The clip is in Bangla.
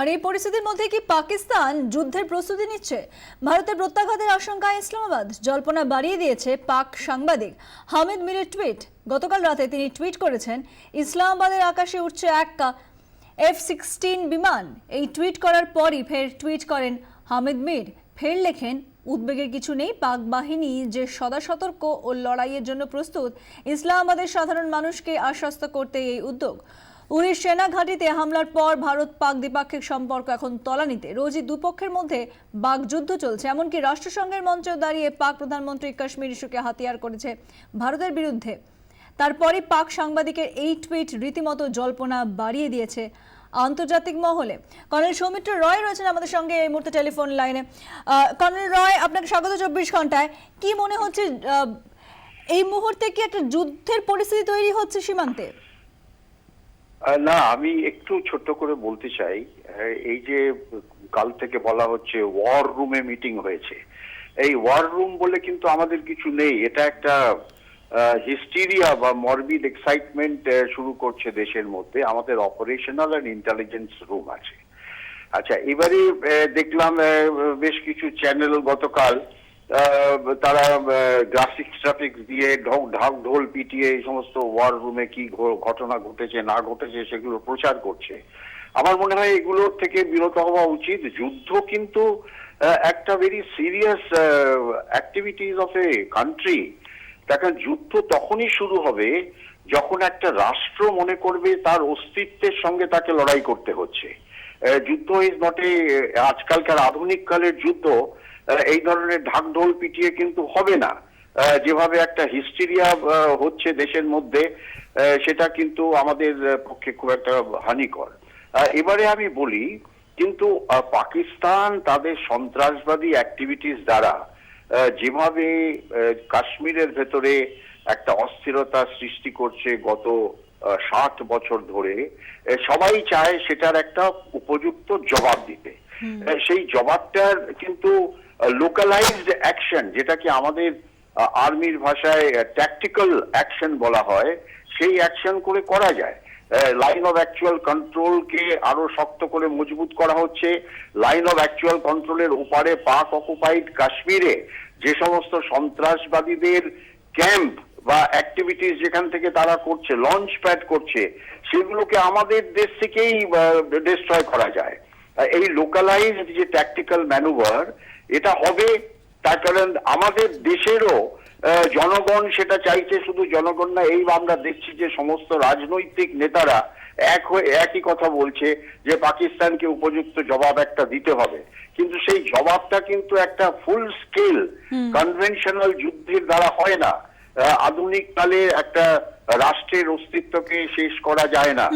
আর এই পরিস্থিতির মধ্যে কি পাকিস্তান যুদ্ধের প্রস্তুতি নিচ্ছে? ভারতের প্রত্যাঘাতের আশঙ্কায় ইসলামাবাদ জল্পনা বাড়িয়ে দিয়েছে পাক সাংবাদিক হামিদ মিরের টুইট। গতকাল রাতে তিনি টুইট করেছেন, ইসলামাবাদের আকাশে উঠছে এক F-16 বিমান। এই টুইট করার পরই ফের টুইট করেন হামিদ মির। ফের লেখেন, উদ্বেগের কিছু নেই, পাক বাহিনী যে সদা সতর্ক ও লড়াইয়ের জন্য প্রস্তুত। ইসলামাবাদের সাধারণ মানুষকে আশ্বস্ত করতে এই উদ্যোগ। উরি সেনা ঘাঁটিতে হামলার পর ভারত পাক দ্বিপাক্ষিক সম্পর্ক এখন তলানিতে। রোজই দুপক্ষের মধ্যে বাকযুদ্ধ চলছে। এমনকি রাষ্ট্রসংঘের মঞ্চেও দাঁড়িয়ে পাক প্রধানমন্ত্রী কাশ্মীর ইস্যুকে হাতিয়ার করেছে ভারতের বিরুদ্ধে। তারপরই পাক সাংবাদিকের এই টুইট রীতিমতো জল্পনা বাড়িয়ে দিয়েছে আন্তর্জাতিক মহলে। কর্নেল সৌমিত্র রয় রয়েছেন আমাদের সঙ্গে এই মুহূর্তে টেলিফোন লাইনে। কর্নেল রয়, আপনাকে স্বাগত 24 ঘন্টায়। কি মনে হচ্ছে, এই মুহূর্তে কি একটা যুদ্ধের পরিস্থিতি তৈরি হচ্ছে সীমান্তে? না, আমি একটু ছোট্ট করে বলতে চাই, এই যে কাল থেকে বলা হচ্ছে ওয়ার রুমে মিটিং হয়েছে, এই ওয়ার রুম বলে কিন্তু আমাদের কিছু নেই। এটা একটা হিস্টেরিয়া বা মরবিড এক্সাইটমেন্ট শুরু করছে দেশের মধ্যে। আমাদের অপারেশনাল আর ইন্টেলিজেন্স রুম আছে। আচ্ছা, এবারে দেখলাম বেশ কিছু চ্যানেল গতকাল তারা গ্রাফিক্স দিয়ে ঢাক ঢোল পিটিয়ে এই সমস্ত ওয়ার রুমে কি ঘটনা ঘটেছে না ঘটেছে সেগুলো প্রচার করছে। আমার মনে হয় এগুলোর থেকে বিরত হওয়া উচিত। যুদ্ধ কিন্তু একটা very serious activities of a country. দেখেন, যুদ্ধ তখনই শুরু হবে যখন একটা রাষ্ট্র মনে করবে তার অস্তিত্বের সঙ্গে তাকে লড়াই করতে হচ্ছে। যুদ্ধ ইজ নট এ, আজকালকার আধুনিক কালের যুদ্ধ এই ধরনের ঢাকঢোল পিটিয়ে কিন্তু হবে না। যেভাবে একটা হিস্টেরিয়া হচ্ছে দেশের মধ্যে, সেটা কিন্তু আমাদের পক্ষে খুব একটা হানিকর। এবারে আমি বলি, কিন্তু পাকিস্তান তাদের সন্ত্রাসবাদী অ্যাক্টিভিটিস দ্বারা যেভাবে কাশ্মীরের ভেতরে একটা অস্থিরতা সৃষ্টি করছে গত 60 বছর ধরে, সবাই চায় সেটার একটা উপযুক্ত জবাব দিতে। সেই জবাবটার কিন্তু লোকালাইজড অ্যাকশন, যেটাকে আমাদের আর্মির ভাষায় ট্যাকটিক্যাল অ্যাকশন বলা হয়, সেই অ্যাকশন করে করা যায়। লাইন অফ অ্যাকচুয়াল কন্ট্রোলকে আরো শক্ত করে মজবুত করা হচ্ছে। লাইন অফ অ্যাকচুয়াল কন্ট্রোলের ওপারে পাক অকুপাইড কাশ্মীরে যে সমস্ত সন্ত্রাসবাদীদের ক্যাম্প বা অ্যাক্টিভিটিস যেখান থেকে তারা করছে, লঞ্চ প্যাড করছে, সেগুলোকে আমাদের দেশ থেকেই ডিস্ট্রয় করা যায়। এই লোকালাইজড যে ট্যাকটিক্যাল ম্যানুভার, এটা হবে। তার কারণ আমাদের দেশেরও জনগণ সেটা চাইছে। শুধু জনগণ না, এই আমরা দেখছি যে সমস্ত রাজনৈতিক নেতারা একই কথা বলছে যে পাকিস্তানকে উপযুক্ত জবাব একটা দিতে হবে। কিন্তু সেই জবাবটা কিন্তু একটা ফুল স্কেল কনভেনশনাল যুদ্ধের দ্বারা হয় না। আধুনিক কালে একটা রাষ্ট্রের অস্তিত্বকে শেষ করা যায় না।